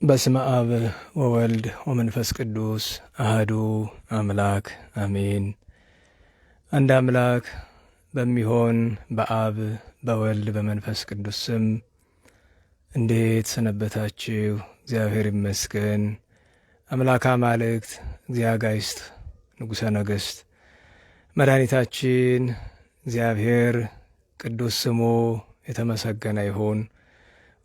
በስመ አብ ወወልድ ወመንፈስ ቅዱስ አህዱ አምላክ አሜን። አንድ አምላክ በሚሆን በአብ በወልድ በመንፈስ ቅዱስ ስም እንዴት ሰነበታችሁ? እግዚአብሔር ይመስገን። አምላክ አማልክት እግዚአ ጋይስት ንጉሠ ነገሥት መድኃኒታችን እግዚአብሔር ቅዱስ ስሙ የተመሰገነ ይሁን።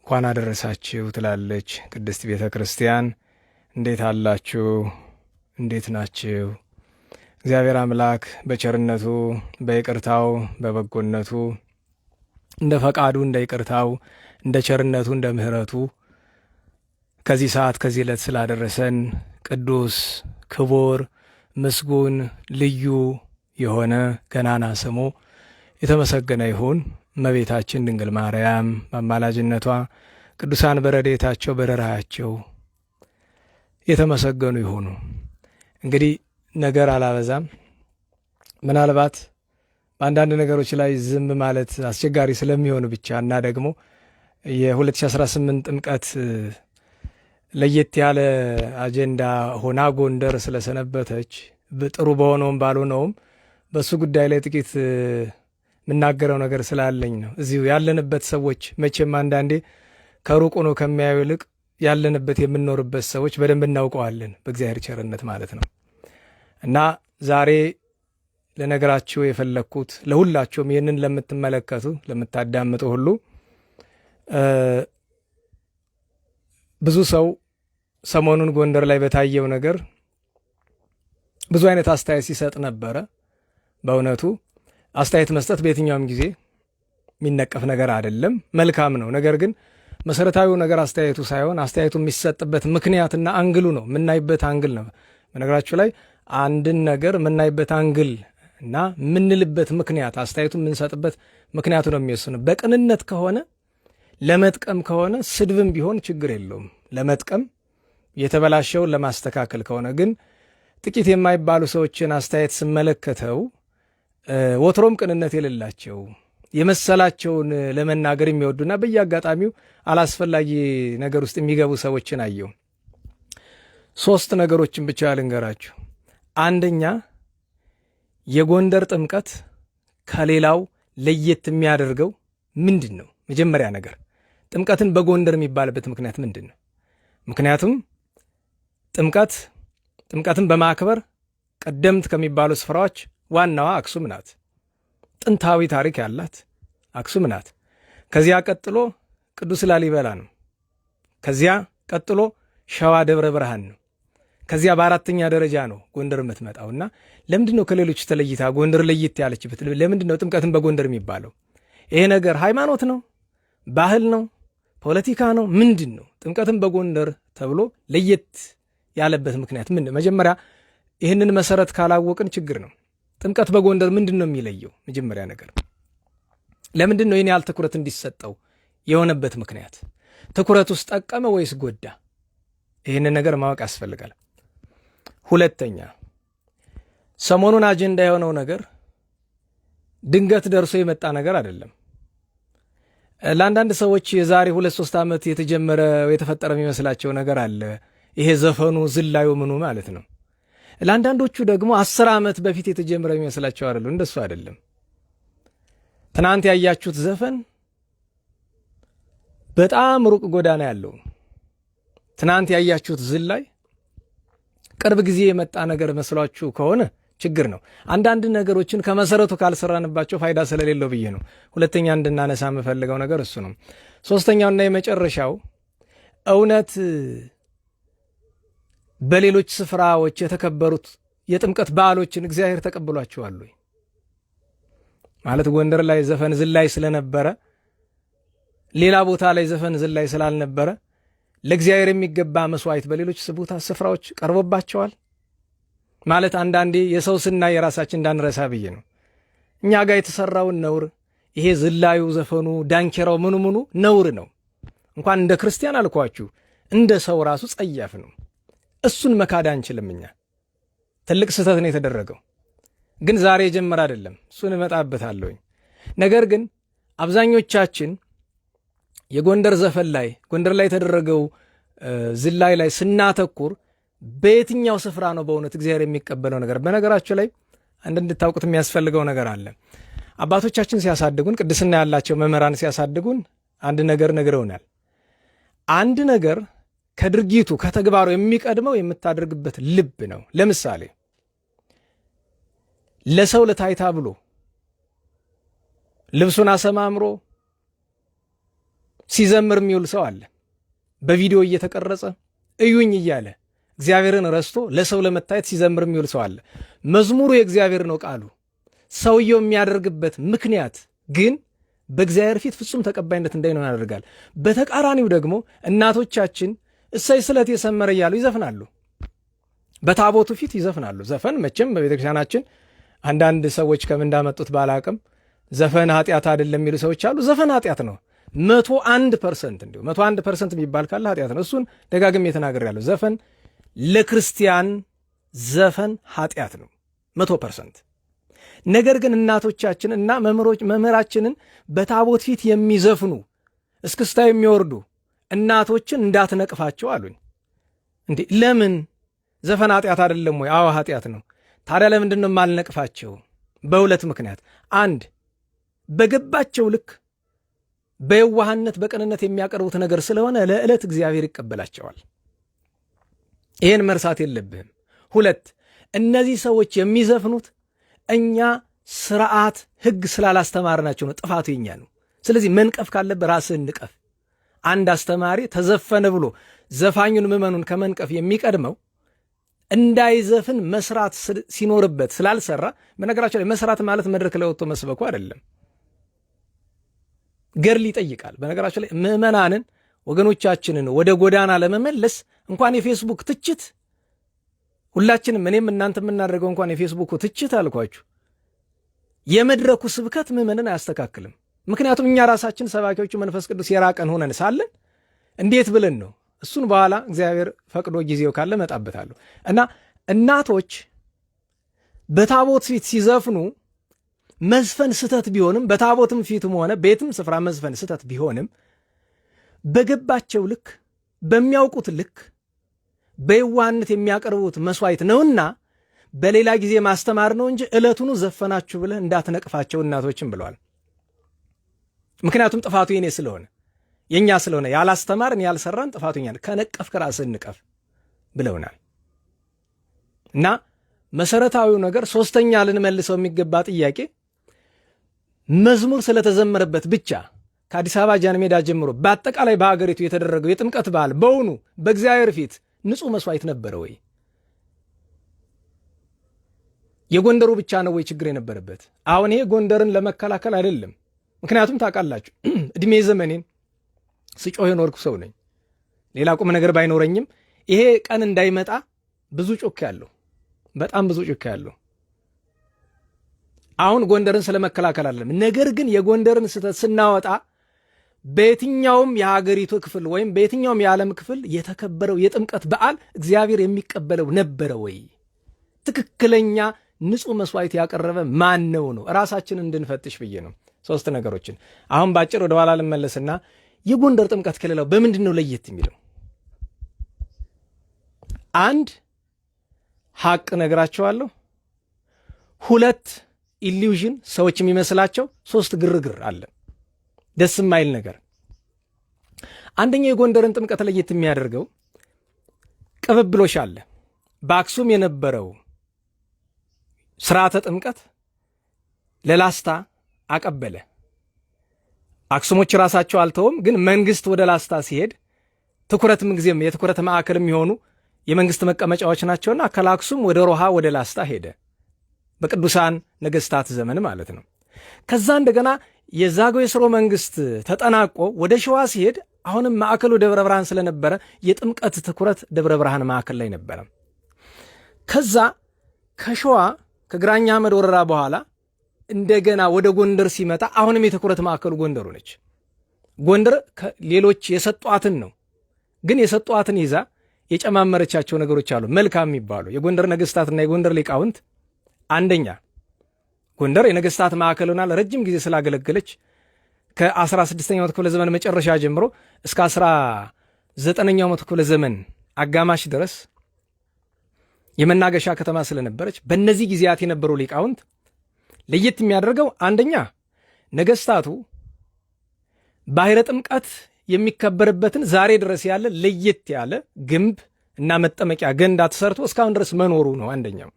እንኳን አደረሳችሁ ትላለች ቅድስት ቤተ ክርስቲያን። እንዴት አላችሁ? እንዴት ናችሁ? እግዚአብሔር አምላክ በቸርነቱ በይቅርታው በበጎነቱ እንደ ፈቃዱ እንደ ይቅርታው እንደ ቸርነቱ እንደ ምሕረቱ ከዚህ ሰዓት ከዚህ ዕለት ስላደረሰን ቅዱስ ክቡር ምስጉን ልዩ የሆነ ገናና ስሙ የተመሰገነ ይሁን። እመቤታችን ድንግል ማርያም በአማላጅነቷ ቅዱሳን በረድኤታቸው በደራያቸው የተመሰገኑ ይሁኑ። እንግዲህ ነገር አላበዛም። ምናልባት በአንዳንድ ነገሮች ላይ ዝም ማለት አስቸጋሪ ስለሚሆን ብቻ እና ደግሞ የ2018 ጥምቀት ለየት ያለ አጀንዳ ሆና ጎንደር ስለሰነበተች ጥሩ በሆነውም ባልሆነውም በሱ ጉዳይ ላይ ጥቂት የምናገረው ነገር ስላለኝ ነው። እዚሁ ያለንበት ሰዎች መቼም አንዳንዴ ከሩቁ ነው ከሚያዩ ይልቅ ያለንበት የምንኖርበት ሰዎች በደንብ እናውቀዋለን፣ በእግዚአብሔር ቸርነት ማለት ነው። እና ዛሬ ለነገራችሁ የፈለግኩት ለሁላችሁም ይህንን ለምትመለከቱ ለምታዳምጡ ሁሉ ብዙ ሰው ሰሞኑን ጎንደር ላይ በታየው ነገር ብዙ አይነት አስተያየት ሲሰጥ ነበረ። በእውነቱ አስተያየት መስጠት በየትኛውም ጊዜ የሚነቀፍ ነገር አይደለም፣ መልካም ነው። ነገር ግን መሰረታዊው ነገር አስተያየቱ ሳይሆን አስተያየቱ የሚሰጥበት ምክንያትና አንግሉ ነው፣ የምናይበት አንግል ነው። በነገራችሁ ላይ አንድን ነገር የምናይበት አንግል እና የምንልበት ምክንያት አስተያየቱ የምንሰጥበት ምክንያቱ ነው የሚወስነው። በቅንነት ከሆነ ለመጥቀም ከሆነ ስድብም ቢሆን ችግር የለውም፣ ለመጥቀም የተበላሸውን ለማስተካከል ከሆነ ግን ጥቂት የማይባሉ ሰዎችን አስተያየት ስመለከተው ወትሮም ቅንነት የሌላቸው የመሰላቸውን ለመናገር የሚወዱና በየአጋጣሚው አላስፈላጊ ነገር ውስጥ የሚገቡ ሰዎችን አየው። 3 ነገሮችን ብቻ ልንገራችሁ። አንደኛ፣ የጎንደር ጥምቀት ከሌላው ለየት የሚያደርገው ምንድን ነው? መጀመሪያ ነገር ጥምቀትን በጎንደር የሚባልበት ምክንያት ምንድን ነው? ምክንያቱም ጥምቀትን በማክበር ቀደምት ከሚባሉ ስፍራዎች ዋናዋ አክሱም ናት። ጥንታዊ ታሪክ ያላት አክሱም ናት። ከዚያ ቀጥሎ ቅዱስ ላሊበላ ነው። ከዚያ ቀጥሎ ሸዋ ደብረ ብርሃን ነው። ከዚያ በአራተኛ ደረጃ ነው ጎንደር የምትመጣውና ለምንድን ነው ከሌሎች ተለይታ ጎንደር ለየት ያለችበት? ለምንድን ነው ጥምቀትን በጎንደር የሚባለው? ይሄ ነገር ሃይማኖት ነው? ባህል ነው? ፖለቲካ ነው? ምንድን ነው ጥምቀትን በጎንደር ተብሎ ለየት ያለበት ምክንያት ምን? መጀመሪያ ይህንን መሰረት ካላወቅን ችግር ነው። ጥምቀት በጎንደር ምንድን ነው የሚለየው? መጀመሪያ ነገር ለምንድን ነው ይህን ያህል ትኩረት እንዲሰጠው የሆነበት ምክንያት? ትኩረት ውስጥ ጠቀመ ወይስ ጎዳ? ይህንን ነገር ማወቅ ያስፈልጋል። ሁለተኛ፣ ሰሞኑን አጀንዳ የሆነው ነገር ድንገት ደርሶ የመጣ ነገር አይደለም። ለአንዳንድ ሰዎች የዛሬ 2-3 ዓመት የተጀመረ የተፈጠረ የሚመስላቸው ነገር አለ። ይሄ ዘፈኑ ዝላዩ ምኑ ማለት ነው። ለአንዳንዶቹ ደግሞ 10 ዓመት በፊት የተጀመረ የሚመስላቸው አይደለም። እንደሱ አይደለም። ትናንት ያያችሁት ዘፈን በጣም ሩቅ ጎዳና ያለው፣ ትናንት ያያችሁት ዝላይ ቅርብ ጊዜ የመጣ ነገር መስሏችሁ ከሆነ ችግር ነው። አንዳንድ ነገሮችን ከመሰረቱ ካልሰራንባቸው ፋይዳ ስለሌለው ብዬ ነው። ሁለተኛ እንድናነሳ የምፈልገው ነገር እሱ ነው። ሶስተኛውና የመጨረሻው እውነት በሌሎች ስፍራዎች የተከበሩት የጥምቀት በዓሎችን እግዚአብሔር ተቀብሏቸዋል ወይ? ማለት ጎንደር ላይ ዘፈን ዝላይ ስለነበረ ሌላ ቦታ ላይ ዘፈን ዝላይ ስላልነበረ ለእግዚአብሔር የሚገባ መስዋዕት በሌሎች ስፍራዎች ቀርቦባቸዋል ማለት አንዳንዴ የሰው ስና የራሳችን እንዳንረሳ ብዬ ነው። እኛ ጋር የተሰራውን ነውር ይሄ ዝላዩ፣ ዘፈኑ፣ ዳንኪራው ምኑ ነውር ነው። እንኳን እንደ ክርስቲያን አልኳችሁ እንደ ሰው ራሱ ጸያፍ ነው። እሱን መካድ አንችልም። እኛ ትልቅ ስህተት ነው የተደረገው፣ ግን ዛሬ የጀመረ አይደለም። እሱን እመጣበታለሁኝ። ነገር ግን አብዛኞቻችን የጎንደር ዘፈን ላይ ጎንደር ላይ የተደረገው ዝላይ ላይ ስናተኩር በየትኛው ስፍራ ነው በእውነት እግዚአብሔር የሚቀበለው ነገር? በነገራችሁ ላይ አንድ እንድታውቁት የሚያስፈልገው ነገር አለ። አባቶቻችን ሲያሳድጉን፣ ቅድስና ያላቸው መምህራን ሲያሳድጉን አንድ ነገር ነግረውናል። አንድ ነገር ከድርጊቱ ከተግባሩ የሚቀድመው የምታደርግበት ልብ ነው። ለምሳሌ ለሰው ለታይታ ብሎ ልብሱን አሰማምሮ ሲዘምር የሚውል ሰው አለ። በቪዲዮ እየተቀረጸ እዩኝ እያለ እግዚአብሔርን ረስቶ ለሰው ለመታየት ሲዘምር የሚውል ሰው አለ። መዝሙሩ የእግዚአብሔር ነው ቃሉ። ሰውየው የሚያደርግበት ምክንያት ግን በእግዚአብሔር ፊት ፍጹም ተቀባይነት እንዳይኖር ያደርጋል። በተቃራኒው ደግሞ እናቶቻችን እሰይ ስለት የሰመረ እያሉ ይዘፍናሉ። በታቦቱ ፊት ይዘፍናሉ። ዘፈን መቼም በቤተክርስቲያናችን አንዳንድ ሰዎች ከምን እንዳመጡት ባላቅም ዘፈን ኃጢአት አይደለም የሚሉ ሰዎች አሉ። ዘፈን ኃጢአት ነው 101%። እንዲሁ 101% የሚባል ካለ ኃጢአት ነው። እሱን ደጋግሜ ተናግሬያለሁ። ዘፈን ለክርስቲያን ዘፈን ኃጢአት ነው 100%። ነገር ግን እናቶቻችን እና መምህራችንን በታቦት ፊት የሚዘፍኑ እስክስታ የሚወርዱ እናቶችን እንዳትነቅፋቸው አሉኝ። እንዴ ለምን? ዘፈን ኃጢአት አይደለም ወይ? አዎ ኃጢአት ነው። ታዲያ ለምንድን ነው የማልነቅፋቸው? በሁለት ምክንያት። አንድ በገባቸው ልክ በየዋህነት በቅንነት የሚያቀርቡት ነገር ስለሆነ ለዕለት እግዚአብሔር ይቀበላቸዋል። ይህን መርሳት የለብህም። ሁለት እነዚህ ሰዎች የሚዘፍኑት እኛ ስርዓት ሕግ ስላላስተማርናቸው ነው። ጥፋቱ የኛ ነው። ስለዚህ መንቀፍ ካለብህ ራስህን ንቀፍ። አንድ አስተማሪ ተዘፈነ ብሎ ዘፋኙን ምዕመኑን ከመንቀፍ የሚቀድመው እንዳይዘፍን መስራት ሲኖርበት ስላልሰራ። በነገራቸው ላይ መስራት ማለት መድረክ ላይ ወጥቶ መስበኩ አይደለም፣ ገድል ይጠይቃል። በነገራቸው ላይ ምዕመናንን ወገኖቻችንን ወደ ጎዳና ለመመለስ እንኳን የፌስቡክ ትችት ሁላችንም እኔም እናንተ የምናደርገው እንኳን የፌስቡክ ትችት አልኳችሁ የመድረኩ ስብከት ምዕመንን አያስተካክልም። ምክንያቱም እኛ ራሳችን ሰባኪዎቹ መንፈስ ቅዱስ የራቀን ሆነን ሳለን እንዴት ብለን ነው? እሱን በኋላ እግዚአብሔር ፈቅዶ ጊዜው ካለ መጣበታለሁ። እና እናቶች በታቦት ፊት ሲዘፍኑ መዝፈን ስተት ቢሆንም በታቦትም ፊትም ሆነ ቤትም ስፍራ መዝፈን ስተት ቢሆንም በገባቸው ልክ በሚያውቁት ልክ በየዋህነት የሚያቀርቡት መስዋዕት ነውና በሌላ ጊዜ ማስተማር ነው እንጂ ዕለቱኑ ዘፈናችሁ ብለህ እንዳትነቅፋቸው እናቶችን ብለዋል። ምክንያቱም ጥፋቱ የኔ ስለሆነ የኛ ስለሆነ ያላስተማርን ያልሰራን ጥፋቱ የኛ። ከነቀፍክ ራስህን ንቀፍ ብለውናል። እና መሰረታዊው ነገር ሶስተኛ ልንመልሰው የሚገባ ጥያቄ መዝሙር ስለተዘመረበት ብቻ ከአዲስ አበባ ጃን ሜዳ ጀምሮ በአጠቃላይ በሀገሪቱ የተደረገው የጥምቀት በዓል በውኑ በእግዚአብሔር ፊት ንጹሕ መስዋዕት ነበረ ወይ? የጎንደሩ ብቻ ነው ወይ ችግር የነበረበት? አሁን ይሄ ጎንደርን ለመከላከል አይደለም። ምክንያቱም ታውቃላችሁ እድሜ ዘመኔን ስጮህ የኖርኩ ሰው ነኝ። ሌላ ቁም ነገር ባይኖረኝም ይሄ ቀን እንዳይመጣ ብዙ ጮክ ያለው በጣም ብዙ ጮክ ያለው። አሁን ጎንደርን ስለመከላከል አይደለም። ነገር ግን የጎንደርን ስህተት ስናወጣ በየትኛውም የሀገሪቱ ክፍል ወይም በየትኛውም የዓለም ክፍል የተከበረው የጥምቀት በዓል እግዚአብሔር የሚቀበለው ነበረ ወይ? ትክክለኛ ንጹሕ መስዋዕት ያቀረበ ማን ነው? ራሳችን እንድንፈትሽ ብዬ ነው። ሶስት ነገሮችን አሁን ባጭር ወደ ኋላ ልመለስና የጎንደር ጥምቀት ከሌላው በምንድን ነው ለየት የሚለው? አንድ ሐቅ ነግራቸዋለሁ። ሁለት ኢሉዥን ሰዎች የሚመስላቸው፣ ሶስት ግርግር አለ፣ ደስ የማይል ነገር። አንደኛው የጎንደርን ጥምቀት ለየት የሚያደርገው ቅብብሎሽ አለ። በአክሱም የነበረው ስርዓተ ጥምቀት ለላስታ አቀበለ። አክሱሞች ራሳቸው አልተውም፣ ግን መንግስት ወደ ላስታ ሲሄድ ትኩረት ምንጊዜም የትኩረት ማዕከል የሚሆኑ የመንግስት መቀመጫዎች ናቸውና ከአክሱም ወደ ሮሃ ወደ ላስታ ሄደ። በቅዱሳን ነገስታት ዘመን ማለት ነው። ከዛ እንደገና የዛጉዌ ሥርወ መንግስት ተጠናቆ ወደ ሸዋ ሲሄድ አሁንም ማዕከሉ ደብረ ብርሃን ስለነበረ የጥምቀት ትኩረት ደብረ ብርሃን ማዕከል ላይ ነበረ። ከዛ ከሸዋ ከግራኛ አህመድ ወረራ በኋላ እንደገና ወደ ጎንደር ሲመጣ አሁንም የትኩረት ማዕከሉ ጎንደሩ ነች። ጎንደር ሌሎች የሰጧትን ነው፣ ግን የሰጧትን ይዛ የጨማመረቻቸው ነገሮች አሉ መልካም የሚባሉ የጎንደር ነገስታትና የጎንደር ሊቃውንት። አንደኛ ጎንደር የነገስታት ማዕከል ሆና ለረጅም ጊዜ ስላገለገለች ከ16ኛው ክፍለ ዘመን መጨረሻ ጀምሮ እስከ 9ኛው መቶ ክፍለ ዘመን አጋማሽ ድረስ የመናገሻ ከተማ ስለነበረች በእነዚህ ጊዜያት የነበሩ ሊቃውንት ለየት የሚያደርገው አንደኛ ነገስታቱ ባሕረ ጥምቀት የሚከበርበትን ዛሬ ድረስ ያለ ለየት ያለ ግንብ እና መጠመቂያ ገንዳ ተሰርቶ እስካሁን ድረስ መኖሩ ነው አንደኛው።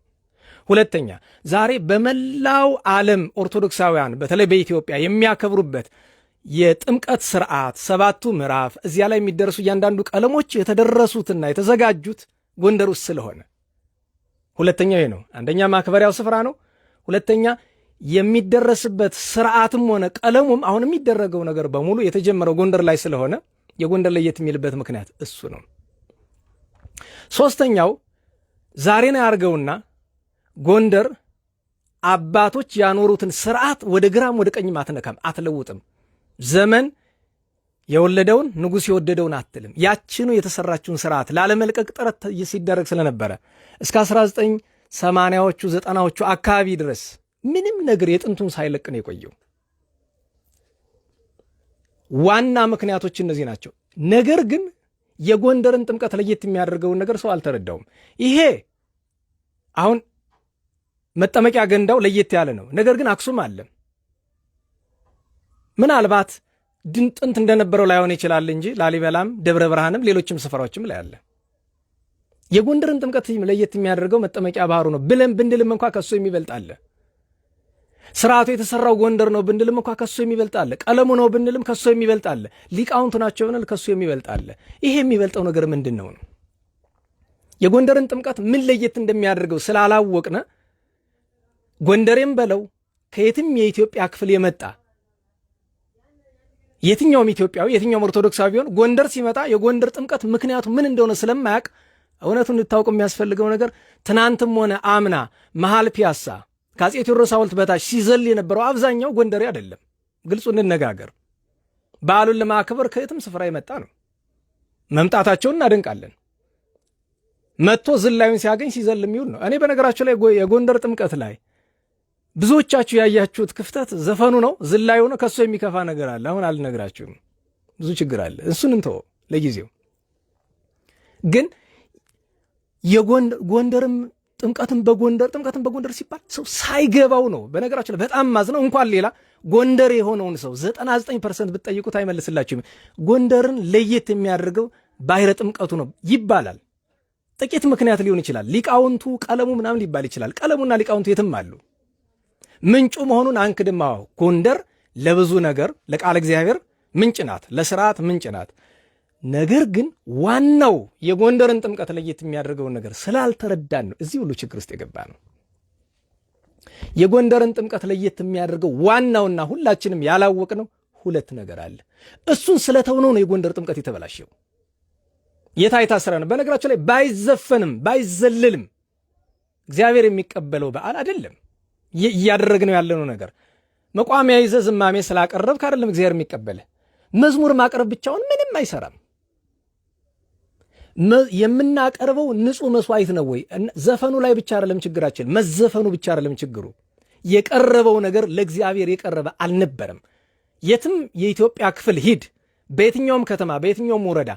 ሁለተኛ ዛሬ በመላው ዓለም ኦርቶዶክሳውያን በተለይ በኢትዮጵያ የሚያከብሩበት የጥምቀት ስርዓት 7ቱ ምዕራፍ እዚያ ላይ የሚደረሱ እያንዳንዱ ቀለሞች የተደረሱትና የተዘጋጁት ጎንደር ውስጥ ስለሆነ ሁለተኛው ይሄ ነው። አንደኛ ማክበሪያው ስፍራ ነው። ሁለተኛ የሚደረስበት ስርዓትም ሆነ ቀለሙም አሁን የሚደረገው ነገር በሙሉ የተጀመረው ጎንደር ላይ ስለሆነ የጎንደር ለየት የሚልበት ምክንያት እሱ ነው። ሶስተኛው ዛሬን ያርገውና ጎንደር አባቶች ያኖሩትን ስርዓት ወደ ግራም ወደ ቀኝም አትነካም፣ አትለውጥም። ዘመን የወለደውን ንጉሥ የወደደውን አትልም። ያችኑ የተሰራችውን ስርዓት ላለመልቀቅ ጥረት ሲደረግ ስለነበረ እስከ 1980ዎቹ 90ዎቹ አካባቢ ድረስ ምንም ነገር የጥንቱን ሳይለቅ ነው የቆየው። ዋና ምክንያቶች እነዚህ ናቸው። ነገር ግን የጎንደርን ጥምቀት ለየት የሚያደርገውን ነገር ሰው አልተረዳውም። ይሄ አሁን መጠመቂያ ገንዳው ለየት ያለ ነው። ነገር ግን አክሱም አለ። ምናልባት ጥንት እንደነበረው ላይሆን ይችላል እንጂ ላሊበላም፣ ደብረ ብርሃንም ሌሎችም ስፍራዎችም ላይ አለ። የጎንደርን ጥምቀት ለየት የሚያደርገው መጠመቂያ ባህሩ ነው ብለን ብንልም እንኳ ከሱ የሚበልጥ አለ። ስርዓቱ የተሰራው ጎንደር ነው ብንልም እንኳ ከሱ የሚበልጥ አለ። ቀለሙ ነው ብንልም ከሱ የሚበልጥ አለ። ሊቃውንቱ ናቸው ብንል ከሱ የሚበልጥ አለ። ይሄ የሚበልጠው ነገር ምንድን ነው? የጎንደርን ጥምቀት ምን ለየት እንደሚያደርገው ስላላወቅነ ጎንደሬም በለው ከየትም የኢትዮጵያ ክፍል የመጣ የትኛውም ኢትዮጵያዊ የትኛውም ኦርቶዶክሳዊ ቢሆን ጎንደር ሲመጣ የጎንደር ጥምቀት ምክንያቱ ምን እንደሆነ ስለማያውቅ እውነቱን እንድታውቁ የሚያስፈልገው ነገር ትናንትም ሆነ አምና መሃል ፒያሳ ከአፄ ቴዎድሮስ ሐውልት በታች ሲዘል የነበረው አብዛኛው ጎንደሬ አይደለም። ግልጹ እንነጋገር። በዓሉን ለማክበር ከየትም ስፍራ የመጣ ነው። መምጣታቸውን እናደንቃለን። መጥቶ ዝላዩን ሲያገኝ ሲዘል የሚውል ነው። እኔ በነገራችሁ ላይ የጎንደር ጥምቀት ላይ ብዙዎቻችሁ ያያችሁት ክፍተት ዘፈኑ ነው፣ ዝላዩ ነው። ከሱ የሚከፋ ነገር አለ። አሁን አልነግራችሁም። ብዙ ችግር አለ። እሱን እንተው ለጊዜው። ግን የጎንደርም ጥምቀትን በጎንደር ሲባል ሰው ሳይገባው ነው። በነገራችሁ ላይ በጣም ማዝነው እንኳን ሌላ ጎንደር የሆነውን ሰው 99% ብትጠይቁት አይመልስላችሁም። ጎንደርን ለየት የሚያደርገው ባሕረ ጥምቀቱ ነው ይባላል። ጥቂት ምክንያት ሊሆን ይችላል። ሊቃውንቱ ቀለሙ ምናምን ሊባል ይችላል። ቀለሙና ሊቃውንቱ የትም አሉ። ምንጩ መሆኑን አንክድም። ጎንደር ለብዙ ነገር ለቃለ እግዚአብሔር ምንጭ ናት፣ ለስርዓት ምንጭ ናት። ነገር ግን ዋናው የጎንደርን ጥምቀት ለየት የሚያደርገውን ነገር ስላልተረዳን ነው እዚህ ሁሉ ችግር ውስጥ የገባ ነው። የጎንደርን ጥምቀት ለየት የሚያደርገው ዋናውና ሁላችንም ያላወቅነው ሁለት ነገር አለ። እሱን ስለተውነው ነው የጎንደር ጥምቀት የተበላሸው። የታይታ ስራ ነው። በነገራቸው ላይ ባይዘፈንም ባይዘልልም እግዚአብሔር የሚቀበለው በዓል አይደለም። እያደረግነው ያለነው ነገር መቋሚያ ይዘህ ዝማሜ ስላቀረብክ አይደለም እግዚአብሔር የሚቀበለ። መዝሙር ማቅረብ ብቻውን ምንም አይሰራም። የምናቀርበው ንጹህ መስዋዕት ነው ወይ? ዘፈኑ ላይ ብቻ አይደለም ችግራችን፣ መዘፈኑ ብቻ አይደለም ችግሩ። የቀረበው ነገር ለእግዚአብሔር የቀረበ አልነበረም። የትም የኢትዮጵያ ክፍል ሂድ፣ በየትኛውም ከተማ በየትኛውም ወረዳ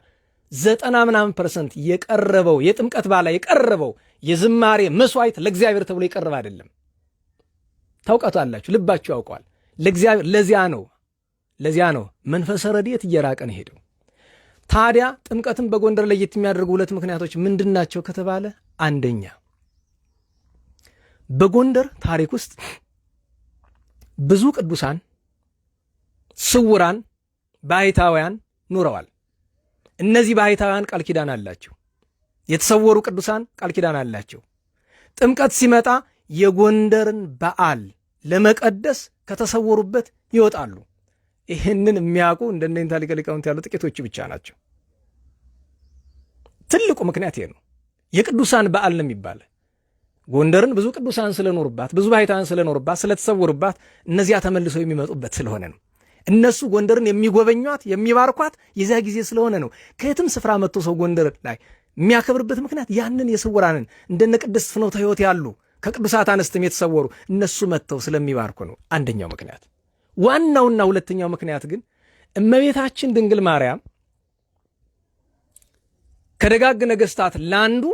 90% የቀረበው የጥምቀት በዓል የቀረበው የዝማሬ መስዋዕት ለእግዚአብሔር ተብሎ የቀረበ አይደለም። ታውቃላችሁ፣ ልባችሁ ያውቀዋል። ለእግዚአብሔር ለዚያ ነው መንፈሰ ረድኤት እየራቀን ሄደው። ታዲያ ጥምቀትን በጎንደር ለየት የሚያደርጉ ሁለት ምክንያቶች ምንድናቸው ከተባለ፣ አንደኛ በጎንደር ታሪክ ውስጥ ብዙ ቅዱሳን ስውራን ባሕታውያን ኑረዋል። እነዚህ ባሕታውያን ቃል ኪዳን አላቸው። የተሰወሩ ቅዱሳን ቃል ኪዳን አላቸው። ጥምቀት ሲመጣ የጎንደርን በዓል ለመቀደስ ከተሰወሩበት ይወጣሉ። ይህንን የሚያውቁ እንደነኝታ ሊቀ ሊቃውንት ያሉ ጥቂቶች ብቻ ናቸው። ትልቁ ምክንያት ይሄ ነው። የቅዱሳን በዓል ነው የሚባል ጎንደርን ብዙ ቅዱሳን ስለኖሩባት፣ ብዙ ባሕታውያን ስለኖሩባት፣ ስለተሰወሩባት እነዚያ ተመልሰው የሚመጡበት ስለሆነ ነው። እነሱ ጎንደርን የሚጎበኟት የሚባርኳት የዚያ ጊዜ ስለሆነ ነው። ከየትም ስፍራ መጥቶ ሰው ጎንደር ላይ የሚያከብርበት ምክንያት ያንን የስውራንን እንደነ ቅድስት ፍኖተ ሕይወት ያሉ ከቅዱሳት አንስትም የተሰወሩ እነሱ መጥተው ስለሚባርኩ ነው አንደኛው ምክንያት። ዋናውና ሁለተኛው ምክንያት ግን እመቤታችን ድንግል ማርያም ከደጋግ ነገሥታት ላንዱ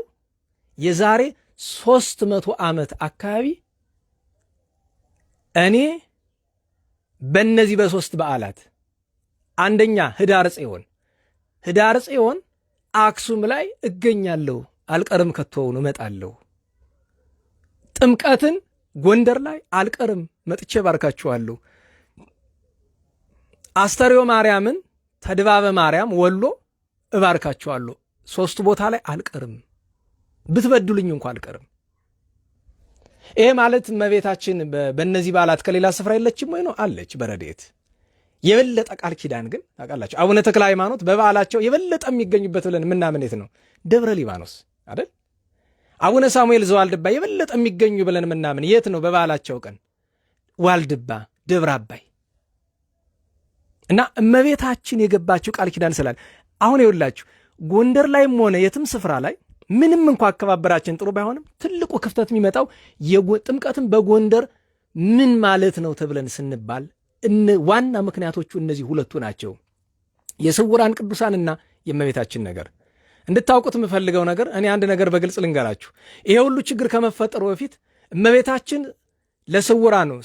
የዛሬ 300 ዓመት አካባቢ እኔ በእነዚህ በሶስት በዓላት አንደኛ ህዳር ጽዮን አክሱም ላይ እገኛለሁ፣ አልቀርም፣ ከቶውን እመጣለሁ። ጥምቀትን ጎንደር ላይ አልቀርም፣ መጥቼ ባርካችኋለሁ። አስተርዮ ማርያምን ተድባበ ማርያም ወሎ እባርካችኋለሁ። 3 ቦታ ላይ አልቀርም፣ ብትበድሉኝ እንኳ አልቀርም። ይሄ ማለት እመቤታችን በእነዚህ በዓላት ከሌላ ስፍራ የለችም ወይ ነው? አለች በረድኤት። የበለጠ ቃል ኪዳን ግን ታውቃላችሁ፣ አቡነ ተክለ ሃይማኖት በበዓላቸው የበለጠ የሚገኙበት ብለን ምናምኔት ነው ደብረ ሊባኖስ አይደል? አቡነ ሳሙኤል ዘዋልድባ የበለጠ የሚገኙ ብለን ምናምን የት ነው? በበዓላቸው ቀን ዋልድባ፣ ደብረ አባይ እና እመቤታችን የገባችው ቃል ኪዳን ስላለ አሁን ይውላችሁ ጎንደር ላይም ሆነ የትም ስፍራ ላይ ምንም እንኳ አከባበራችን ጥሩ ባይሆንም ትልቁ ክፍተት የሚመጣው ጥምቀትን በጎንደር ምን ማለት ነው ተብለን ስንባል ዋና ምክንያቶቹ እነዚህ ሁለቱ ናቸው። የስውራን ቅዱሳንና የእመቤታችን ነገር። እንድታውቁት የምፈልገው ነገር እኔ አንድ ነገር በግልጽ ልንገራችሁ። ይሄ ሁሉ ችግር ከመፈጠሩ በፊት እመቤታችን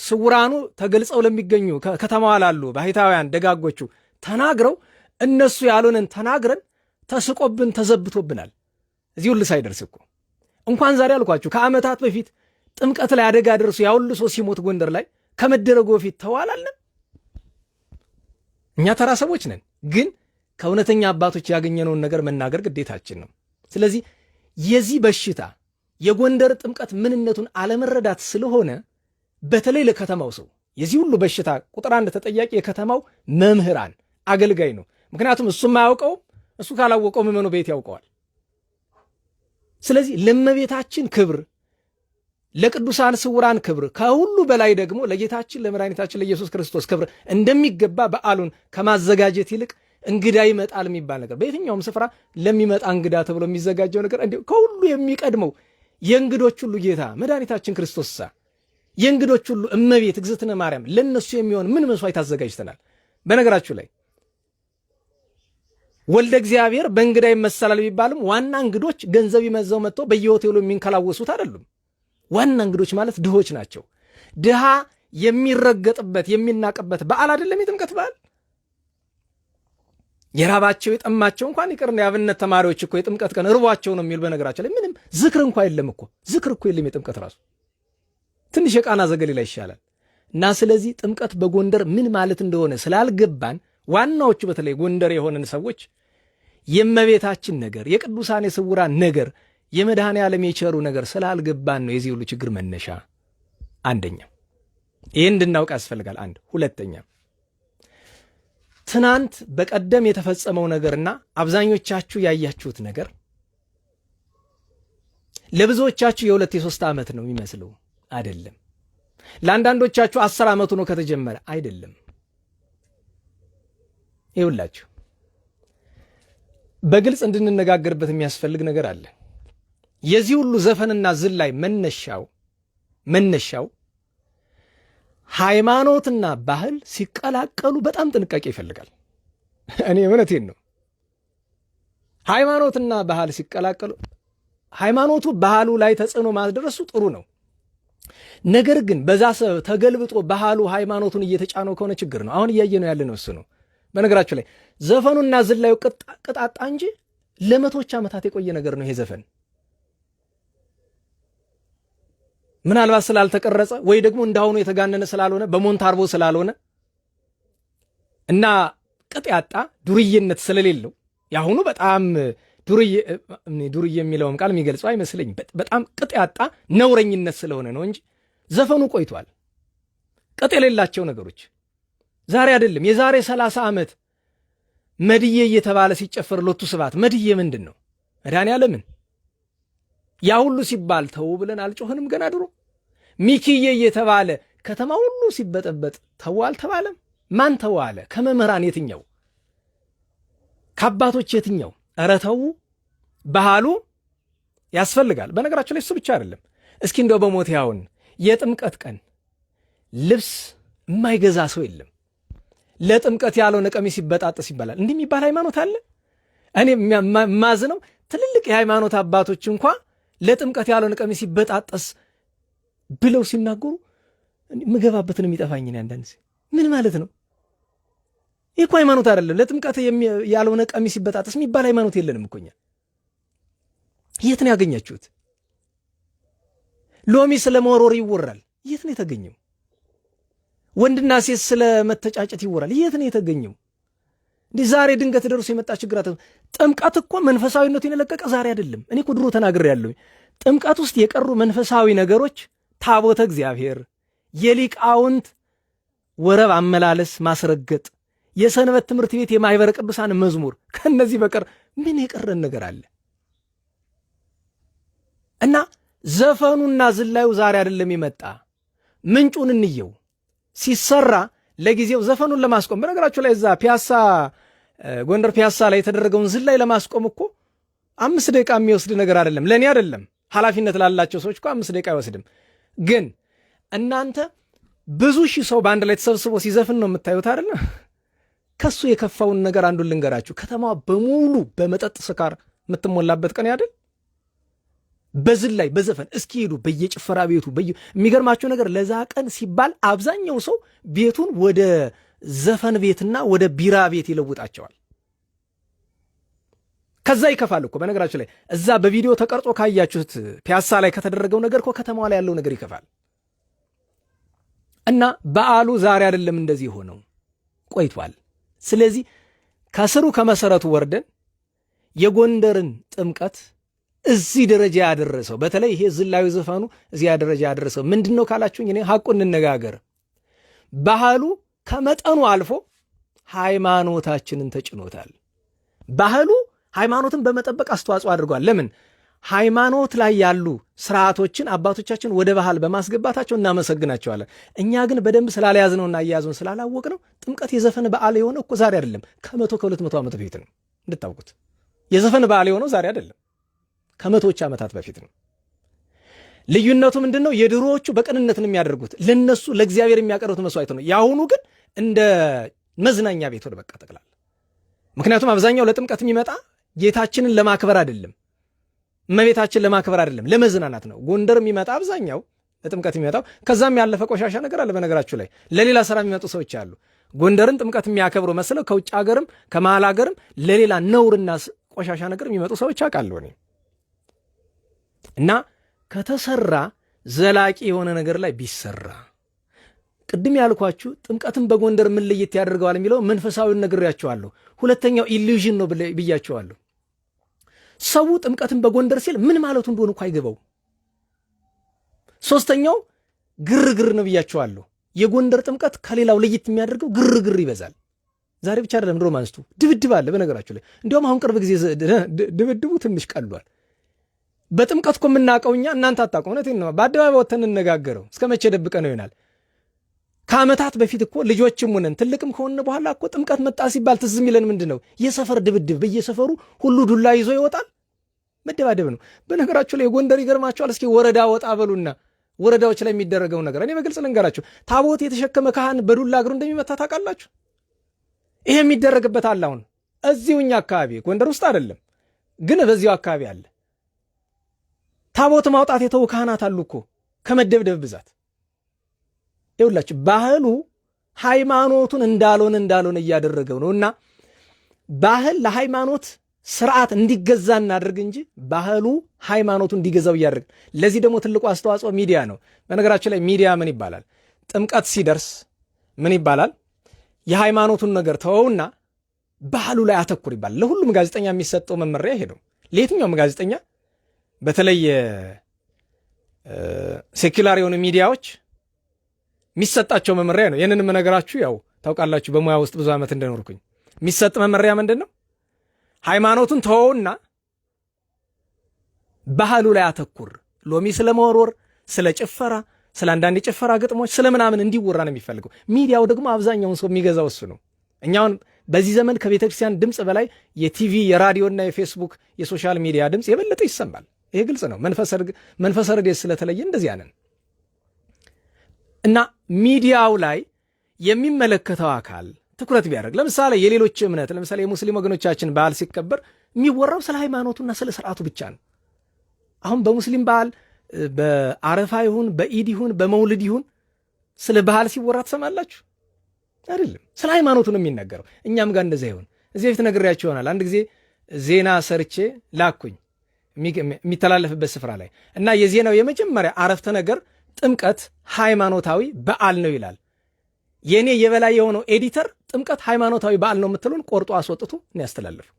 ስውራኑ ተገልጸው ለሚገኙ ከተማዋ ላሉ ባሕታውያን ደጋጎቹ ተናግረው እነሱ ያሉንን ተናግረን ተስቆብን ተዘብቶብናል። እዚህ ሁሉ ሳይደርስ እኮ እንኳን ዛሬ አልኳችሁ ከዓመታት በፊት ጥምቀት ላይ አደጋ ደርሶ ያሁሉ ሰው ሲሞት ጎንደር ላይ ከመደረጉ በፊት ተዋላለን። እኛ ተራ ሰዎች ነን፣ ግን ከእውነተኛ አባቶች ያገኘነውን ነገር መናገር ግዴታችን ነው። ስለዚህ የዚህ በሽታ የጎንደር ጥምቀት ምንነቱን አለመረዳት ስለሆነ በተለይ ለከተማው ሰው የዚህ ሁሉ በሽታ ቁጥር 1 ተጠያቂ የከተማው መምህራን አገልጋይ ነው። ምክንያቱም እሱም አያውቀውም፣ እሱ ካላወቀው ምዕመኑ ቤት ያውቀዋል። ስለዚህ ለእመቤታችን ክብር፣ ለቅዱሳን ስውራን ክብር፣ ከሁሉ በላይ ደግሞ ለጌታችን ለመድኃኒታችን ለኢየሱስ ክርስቶስ ክብር እንደሚገባ በዓሉን ከማዘጋጀት ይልቅ እንግዳ ይመጣል የሚባል ነገር በየትኛውም ስፍራ ለሚመጣ እንግዳ ተብሎ የሚዘጋጀው ነገር እንዲሁ ከሁሉ የሚቀድመው የእንግዶች ሁሉ ጌታ መድኃኒታችን ክርስቶስ የእንግዶች ሁሉ እመቤት እግዝእትነ ማርያም ለነሱ የሚሆን ምን መስዋዕት አዘጋጅተናል። በነገራችሁ ላይ ወልደ እግዚአብሔር በእንግዳ ይመሰላል ቢባልም ዋና እንግዶች ገንዘብ ይመዘው መጥተው በየሆቴሉ የሚንከላወሱት አይደሉም። ዋና እንግዶች ማለት ድሆች ናቸው። ድሃ የሚረገጥበት የሚናቅበት በዓል አይደለም የጥምቀት በዓል። የራባቸው የጠማቸው እንኳን ይቅርና የአብነት ተማሪዎች እኮ የጥምቀት ቀን ርቧቸው ነው የሚሉ። በነገራቸው ላይ ምንም ዝክር እንኳን የለም እኮ ዝክር እኮ የለም። የጥምቀት ራሱ ትንሽ የቃና ዘገሊላ ይሻላል። እና ስለዚህ ጥምቀት በጎንደር ምን ማለት እንደሆነ ስላልገባን ዋናዎቹ በተለይ ጎንደር የሆነን ሰዎች የእመቤታችን ነገር፣ የቅዱሳን የስውራን ነገር፣ የመድኃኔ ዓለም የቸሩ ነገር ስላልገባን ነው የዚህ ሁሉ ችግር መነሻ። አንደኛ ይህን እንድናውቅ ያስፈልጋል። ሁለተኛ ትናንት በቀደም የተፈጸመው ነገርና አብዛኞቻችሁ ያያችሁት ነገር ለብዙዎቻችሁ የ2-3 ዓመት ነው የሚመስለው። አይደለም። ለአንዳንዶቻችሁ 10 ዓመቱ ነው ከተጀመረ። አይደለም። ይኸውላችሁ በግልጽ እንድንነጋገርበት የሚያስፈልግ ነገር አለ። የዚህ ሁሉ ዘፈንና ዝላይ መነሻው ሃይማኖትና ባህል ሲቀላቀሉ በጣም ጥንቃቄ ይፈልጋል። እኔ እውነቴን ነው። ሃይማኖትና ባህል ሲቀላቀሉ ሃይማኖቱ ባህሉ ላይ ተጽዕኖ ማድረሱ ጥሩ ነው። ነገር ግን በዛ ሰበብ ተገልብጦ ባህሉ ሃይማኖቱን እየተጫነው ከሆነ ችግር ነው። አሁን እያየ ነው ያለ ነው እሱ ነው። በነገራችሁ ላይ ዘፈኑና ዝላዩ ቅጣጣ እንጂ ለመቶች ዓመታት የቆየ ነገር ነው ይሄ ዘፈን። ምናልባት ስላልተቀረጸ ወይ ደግሞ እንዳሁኑ የተጋነነ ስላልሆነ በሞንታርቦ ስላልሆነ እና ቅጥ ያጣ ዱርዬነት ስለሌለው ያሁኑ በጣም ዱርዬ የሚለውም ቃል የሚገልጸው አይመስለኝም። በጣም ቅጥ ያጣ ነውረኝነት ስለሆነ ነው እንጂ ዘፈኑ ቆይቷል። ቅጥ የሌላቸው ነገሮች ዛሬ አይደለም የዛሬ 30 ዓመት መድዬ እየተባለ ሲጨፈር ሎቱ ስብሐት መድዬ ምንድን ነው? መድኃኔዓለምን ያ ሁሉ ሲባል ተው ብለን አልጮህንም? ገና ድሮ ሚኪዬ እየተባለ ከተማ ሁሉ ሲበጠበጥ ተው አልተባለም? ማን ተው አለ? ከመምህራን የትኛው? ከአባቶች የትኛው? ኧረ ተው። ባህሉ ያስፈልጋል። በነገራችሁ ላይ እሱ ብቻ አይደለም። እስኪ እንደው በሞት ያውን የጥምቀት ቀን ልብስ የማይገዛ ሰው የለም። ለጥምቀት ያለው ቀሚስ ሲበጣጥስ ይባላል። እንዲህ የሚባል ሃይማኖት አለ? እኔ ማዝነው ትልልቅ የሃይማኖት አባቶች እንኳ ለጥምቀት ያለውን ቀሚስ ይበጣጠስ ብለው ሲናገሩ ምገባበትን የሚጠፋኝ ነው። አንዳንድ ምን ማለት ነው? ይህ እኮ ሃይማኖት አይደለም። ለጥምቀት ያልሆነ ቀሚስ ይበጣጠስ የሚባል ሃይማኖት የለንም እኮ እኛ። የት ነው ያገኛችሁት? ሎሚ ስለ መወርወር ይወራል። የት ነው የተገኘው? ወንድና ሴት ስለ መተጫጨት ይወራል። የት ነው የተገኘው? እንዲህ ዛሬ ድንገት ደርሶ የመጣ ችግራት። ጥምቀት እኮ መንፈሳዊነቱን የለቀቀ ዛሬ አይደለም። እኔ እኮ ድሮ ተናግሬያለሁ። ጥምቀት ውስጥ የቀሩ መንፈሳዊ ነገሮች ታቦተ እግዚአብሔር፣ የሊቃውንት ወረብ አመላለስ ማስረገጥ፣ የሰንበት ትምህርት ቤት የማኅበረ ቅዱሳን መዝሙር፣ ከነዚህ በቀር ምን የቀረን ነገር አለ? እና ዘፈኑና ዝላዩ ዛሬ አይደለም የመጣ። ምንጩን እንየው። ሲሰራ ለጊዜው ዘፈኑን ለማስቆም በነገራችሁ ላይ እዛ ፒያሳ ጎንደር ፒያሳ ላይ የተደረገውን ዝላይ ለማስቆም እኮ 5 ደቂቃ የሚወስድ ነገር አይደለም። ለእኔ አይደለም፣ ኃላፊነት ላላቸው ሰዎች እኮ 5 ደቂቃ አይወስድም። ግን እናንተ ብዙ ሺህ ሰው በአንድ ላይ ተሰብስቦ ሲዘፍን ነው የምታዩት አይደለ? ከሱ የከፋውን ነገር አንዱን ልንገራችሁ። ከተማዋ በሙሉ በመጠጥ ስካር የምትሞላበት ቀን አይደል? በዝላይ በዘፈን እስኪ ሄዱ በየጭፈራ ቤቱ የሚገርማቸው ነገር ለዛ ቀን ሲባል አብዛኛው ሰው ቤቱን ወደ ዘፈን ቤትና ወደ ቢራ ቤት ይለውጣቸዋል። ከዛ ይከፋል እኮ በነገራችሁ ላይ እዛ በቪዲዮ ተቀርጾ ካያችሁት ፒያሳ ላይ ከተደረገው ነገር እኮ ከተማዋ ላይ ያለው ነገር ይከፋል። እና በዓሉ ዛሬ አይደለም እንደዚህ ሆነው ቆይቷል። ስለዚህ ከስሩ ከመሰረቱ ወርደን የጎንደርን ጥምቀት እዚህ ደረጃ ያደረሰው በተለይ ይሄ ዝላዊ ዘፈኑ እዚህ ደረጃ ያደረሰው ምንድነው ካላችሁኝ፣ እኔ ሐቁን እንነጋገር። ባህሉ ከመጠኑ አልፎ ሃይማኖታችንን ተጭኖታል። ባህሉ ሃይማኖትን በመጠበቅ አስተዋጽኦ አድርጓል። ለምን? ሃይማኖት ላይ ያሉ ስርዓቶችን አባቶቻችን ወደ ባህል በማስገባታቸው እናመሰግናቸዋለን። እኛ ግን በደንብ ስላልያዝነውና እያያዝነው ስላላወቅነው ጥምቀት የዘፈን በዓል የሆነው እኮ ዛሬ አይደለም፣ ከ200 ዓመት በፊት ነው። እንድታውቁት የዘፈን በዓል የሆነው ዛሬ አይደለም፣ ከመቶዎች ዓመታት በፊት ነው። ልዩነቱ ምንድን ነው? የድሮዎቹ በቅንነትን የሚያደርጉት ለነሱ ለእግዚአብሔር የሚያቀርቡት መስዋዕት ነው። የአሁኑ ግን እንደ መዝናኛ ቤት ወደ በቃ ጠቅላላ። ምክንያቱም አብዛኛው ለጥምቀት የሚመጣ ጌታችንን ለማክበር አይደለም፣ እመቤታችን ለማክበር አይደለም፣ ለመዝናናት ነው። ጎንደር የሚመጣ አብዛኛው ለጥምቀት የሚመጣው ከዛም ያለፈ ቆሻሻ ነገር አለ። በነገራችሁ ላይ ለሌላ ስራ የሚመጡ ሰዎች አሉ። ጎንደርን ጥምቀት የሚያከብሩ መስለው ከውጭ ሀገርም ከመሃል ሀገርም ለሌላ ነውርና ቆሻሻ ነገር የሚመጡ ሰዎች አውቃለሁ እኔ። እና ከተሰራ ዘላቂ የሆነ ነገር ላይ ቢሰራ ቅድም ያልኳችሁ ጥምቀትን በጎንደር ምን ለየት ያደርገዋል የሚለው መንፈሳዊን ነግሬያችኋለሁ። ሁለተኛው ኢሉዥን ነው ብያችኋለሁ። ሰው ጥምቀትን በጎንደር ሲል ምን ማለቱ እንደሆነ እኮ አይገባው። ሶስተኛው ግርግር ነው ብያችኋለሁ። የጎንደር ጥምቀት ከሌላው ለየት የሚያደርገው ግርግር ይበዛል። ዛሬ ብቻ አይደለም፣ ድሮም አንስቶ ድብድብ አለ በነገራችሁ ላይ። እንዲያውም አሁን ቅርብ ጊዜ ድብድቡ ትንሽ ቀሏል። በጥምቀት እኮ የምናውቀው እኛ እናንተ አታውቁም። እውነቴን ነው። በአደባባይ ወጥተን እንነጋገረው እስከ መቼ ደብቀ ነው ይሆናል። ከዓመታት በፊት እኮ ልጆችም ሆነን ትልቅም ከሆነ በኋላ እኮ ጥምቀት መጣ ሲባል ትዝ የሚለን ምንድን ነው? የሰፈር ድብድብ። በየሰፈሩ ሁሉ ዱላ ይዞ ይወጣል፣ መደባደብ ነው። በነገራችሁ ላይ የጎንደር ይገርማቸዋል። እስኪ ወረዳ ወጣ በሉና ወረዳዎች ላይ የሚደረገው ነገር እኔ በግልጽ ልንገራችሁ። ታቦት የተሸከመ ካህን በዱላ እግሩ እንደሚመታ ታውቃላችሁ? ይሄ የሚደረግበት አለ። አሁን እዚሁ እኛ አካባቢ ጎንደር ውስጥ አይደለም ግን በዚሁ አካባቢ አለ። ታቦት ማውጣት የተው ካህናት አሉ እኮ ከመደብደብ ብዛት። ይኸውላችሁ ባህሉ ሃይማኖቱን እንዳልሆነ እያደረገው ነው። እና ባህል ለሃይማኖት ስርዓት እንዲገዛ እናድርግ እንጂ ባህሉ ሃይማኖቱ እንዲገዛው እያደረግ። ለዚህ ደግሞ ትልቁ አስተዋጽኦ ሚዲያ ነው። በነገራችን ላይ ሚዲያ ምን ይባላል? ጥምቀት ሲደርስ ምን ይባላል? የሃይማኖቱን ነገር ተወውና ባህሉ ላይ አተኩር ይባላል። ለሁሉም ጋዜጠኛ የሚሰጠው መመሪያ ይሄ ነው። ለየትኛውም ጋዜጠኛ በተለይ ሴኩላር የሆኑ ሚዲያዎች የሚሰጣቸው መመሪያ ነው። ይህንን የምነግራችሁ ያው ታውቃላችሁ፣ በሙያ ውስጥ ብዙ ዓመት እንደኖርኩኝ። የሚሰጥ መመሪያ ምንድን ነው? ሃይማኖቱን ተወውና ባህሉ ላይ አተኩር። ሎሚ ስለ መወርወር፣ ስለ ጭፈራ፣ ስለ አንዳንድ የጭፈራ ግጥሞች፣ ስለ ምናምን እንዲወራ ነው የሚፈልገው። ሚዲያው ደግሞ አብዛኛውን ሰው የሚገዛው እሱ ነው። እኛውን በዚህ ዘመን ከቤተ ክርስቲያን ድምፅ በላይ የቲቪ የራዲዮና የፌስቡክ የሶሻል ሚዲያ ድምፅ የበለጠ ይሰማል። ይሄ ግልጽ ነው። መንፈሰ ረድኤት ስለተለየ እንደዚያ ነን። እና ሚዲያው ላይ የሚመለከተው አካል ትኩረት ቢያደርግ፣ ለምሳሌ የሌሎች እምነት ለምሳሌ የሙስሊም ወገኖቻችን በዓል ሲከበር የሚወራው ስለ ሃይማኖቱና ስለ ስርዓቱ ብቻ ነው። አሁን በሙስሊም በዓል በአረፋ ይሁን በኢድ ይሁን በመውልድ ይሁን ስለ ባህል ሲወራ ትሰማላችሁ? አይደለም። ስለ ሃይማኖቱ ነው የሚነገረው። እኛም ጋር እንደዛ ይሁን። እዚህ በፊት ነግሬያችሁ ይሆናል። አንድ ጊዜ ዜና ሰርቼ ላኩኝ የሚተላለፍበት ስፍራ ላይ እና የዜናው የመጀመሪያ አረፍተ ነገር ጥምቀት ሃይማኖታዊ በዓል ነው ይላል። የእኔ የበላይ የሆነው ኤዲተር ጥምቀት ሃይማኖታዊ በዓል ነው የምትለውን ቆርጦ አስወጥቶ ነው ያስተላለፈው።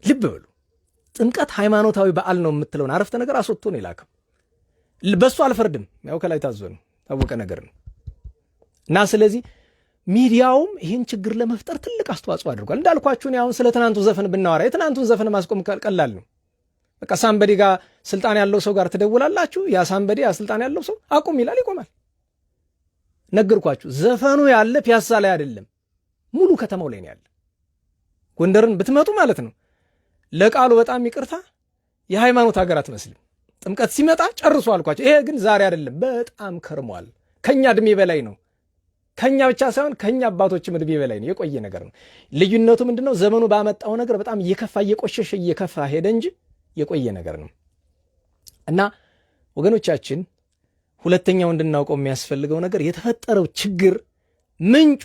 ልብ በሉ። ጥምቀት ሃይማኖታዊ በዓል ነው የምትለውን አረፍተ ነገር አስወጥቶ ነው የላከው። በሱ አልፈርድም፣ ያው ከላይ ታዞ ነው፣ ታወቀ ነገር ነው። እና ስለዚህ ሚዲያውም ይህን ችግር ለመፍጠር ትልቅ አስተዋጽኦ አድርጓል። እንዳልኳችሁ አሁን ስለ ትናንቱ ዘፈን ብናወራ የትናንቱን ዘፈን ማስቆም ቀላል ነው። በቃ ሳምበዲ ጋር ስልጣን ያለው ሰው ጋር ትደውላላችሁ። ያ ሳምበዲ ያ ስልጣን ያለው ሰው አቁም ይላል፣ ይቆማል። ነገርኳችሁ። ዘፈኑ ያለ ፒያሳ ላይ አይደለም፣ ሙሉ ከተማው ላይ ነው ያለ። ጎንደርን ብትመጡ ማለት ነው ለቃሉ በጣም ይቅርታ የሃይማኖት ሀገር አትመስልም። ጥምቀት ሲመጣ ጨርሶ አልኳቸው። ይሄ ግን ዛሬ አይደለም፣ በጣም ከርሟል። ከኛ እድሜ በላይ ነው። ከኛ ብቻ ሳይሆን ከኛ አባቶችም እድሜ በላይ ነው። የቆየ ነገር ነው። ልዩነቱ ምንድነው? ዘመኑ ባመጣው ነገር በጣም እየከፋ እየቆሸሸ እየከፋ ሄደ እንጂ የቆየ ነገር ነው። እና ወገኖቻችን ሁለተኛው እንድናውቀው የሚያስፈልገው ነገር የተፈጠረው ችግር ምንጩ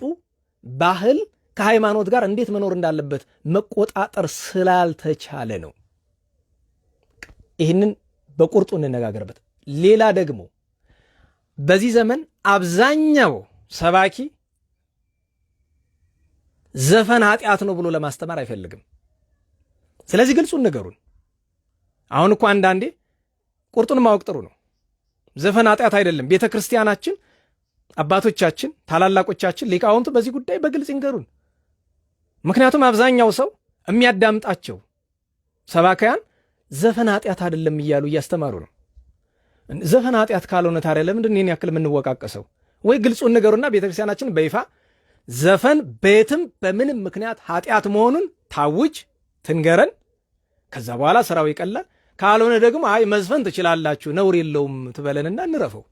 ባህል ከሃይማኖት ጋር እንዴት መኖር እንዳለበት መቆጣጠር ስላልተቻለ ነው። ይህንን በቁርጡ እንነጋገርበት። ሌላ ደግሞ በዚህ ዘመን አብዛኛው ሰባኪ ዘፈን ኃጢአት ነው ብሎ ለማስተማር አይፈልግም። ስለዚህ ግልጹን ነገሩን። አሁን እኮ አንዳንዴ ቁርጡን ማወቅ ጥሩ ነው። ዘፈን ኃጢአት አይደለም። ቤተ ክርስቲያናችን አባቶቻችን፣ ታላላቆቻችን፣ ሊቃውንቱ በዚህ ጉዳይ በግልጽ ይንገሩን። ምክንያቱም አብዛኛው ሰው የሚያዳምጣቸው ሰባካያን ዘፈን ኃጢአት አይደለም እያሉ እያስተማሩ ነው። ዘፈን ኃጢአት ካልሆነ ታዲያ ለምንድን ይህን ያክል የምንወቃቀሰው? ወይ ግልጹን ነገሩና ቤተክርስቲያናችን በይፋ ዘፈን በየትም በምንም ምክንያት ኃጢአት መሆኑን ታውጅ ትንገረን። ከዛ በኋላ ስራው ይቀላል። ካልሆነ ደግሞ አይ መዝፈን ትችላላችሁ ነውር የለውም ትበለንና እንረፈው።